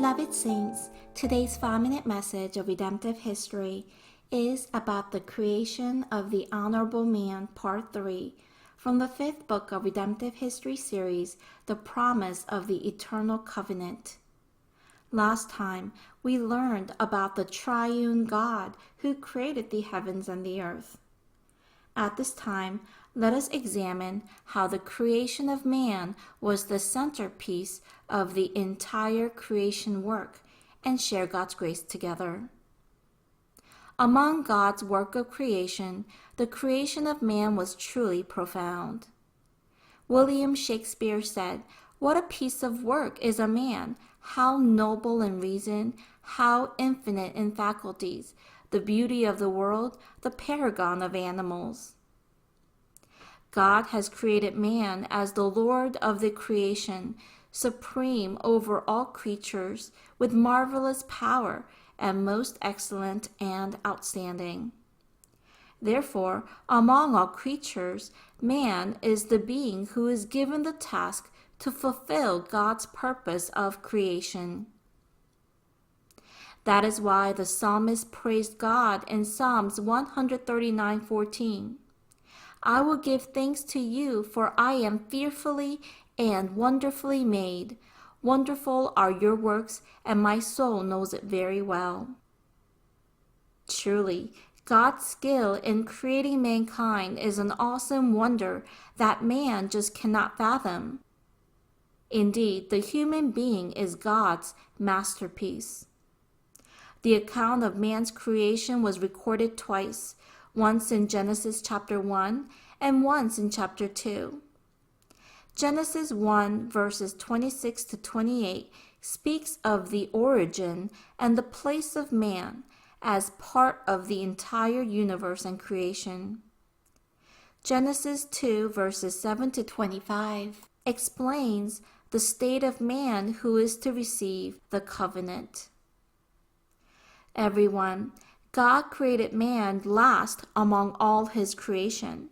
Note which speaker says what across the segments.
Speaker 1: Beloved Saints, today's 5-minute message of redemptive history is about the creation of the Honorable Man, Part 3, from the 5th book of Redemptive History series, The Promise of the Eternal Covenant. Last time, we learned about the triune God who created the heavens and the earth. At this time, let us examine how the creation of man was the centerpiece of the entire creation work and share God's grace together. Among God's work of creation, the creation of man was truly profound. William Shakespeare said, "What a piece of work is a man, how noble in reason, how infinite in faculties, the beauty of the world, the paragon of animals." God has created man as the Lord of the creation, supreme over all creatures, with marvelous power, and most excellent and outstanding. Therefore, among all creatures, man is the being who is given the task to fulfill God's purpose of creation. That is why the psalmist praised God in Psalms 139:14. "I will give thanks to you, for I am fearfully and wonderfully made. Wonderful are your works, and my soul knows it very well." Truly, God's skill in creating mankind is an awesome wonder that man just cannot fathom. Indeed, the human being is God's masterpiece. The account of man's creation was recorded twice, once in Genesis chapter 1 and once in chapter 2. Genesis 1 verses 26 to 28 speaks of the origin and the place of man as part of the entire universe and creation. Genesis 2 verses 7 to 25 explains the state of man who is to receive the covenant. Everyone, God created man last among all his creation.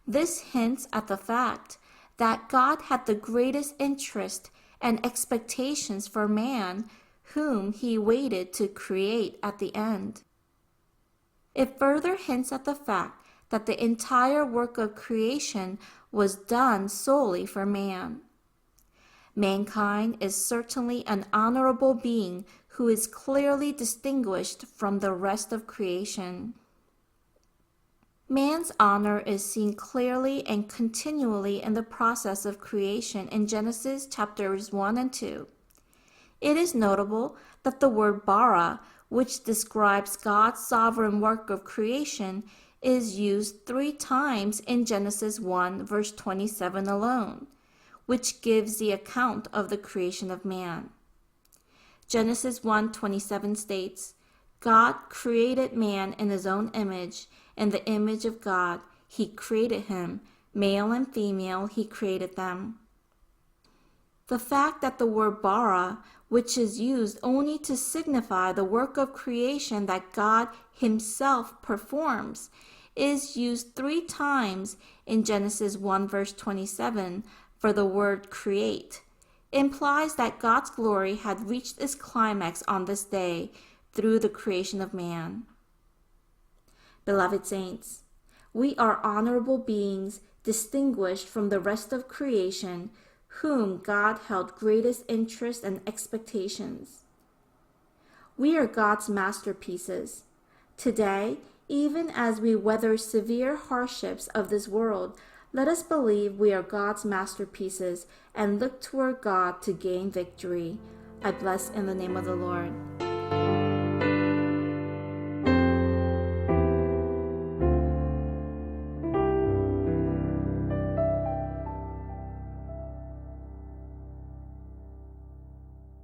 Speaker 1: This hints at the fact that God had the greatest interest and expectations for man, whom he waited to create at the end. It further hints at the fact that the entire work of creation was done solely for man. Mankind is certainly an honorable being who is clearly distinguished from the rest of creation. Man's honor is seen clearly and continually in the process of creation in Genesis chapters 1 and 2. It is notable that the word bara, which describes God's sovereign work of creation, is used 3 times in Genesis 1 verse 27 alone, which gives the account of the creation of man. Genesis 1:27 states, "God created man in his own image. In the image of God, he created him. Male and female, he created them." The fact that the word bara, which is used only to signify the work of creation that God himself performs, is used 3 times in Genesis 1 verse 27 for the word create, implies that God's glory had reached its climax on this day through the creation of man. Beloved saints, we are honorable beings distinguished from the rest of creation, whom God held greatest interest and expectations. We are God's masterpieces. Today, even as we weather severe hardships of this world, let us believe we are God's masterpieces and look toward God to gain victory. I bless in the name of the Lord.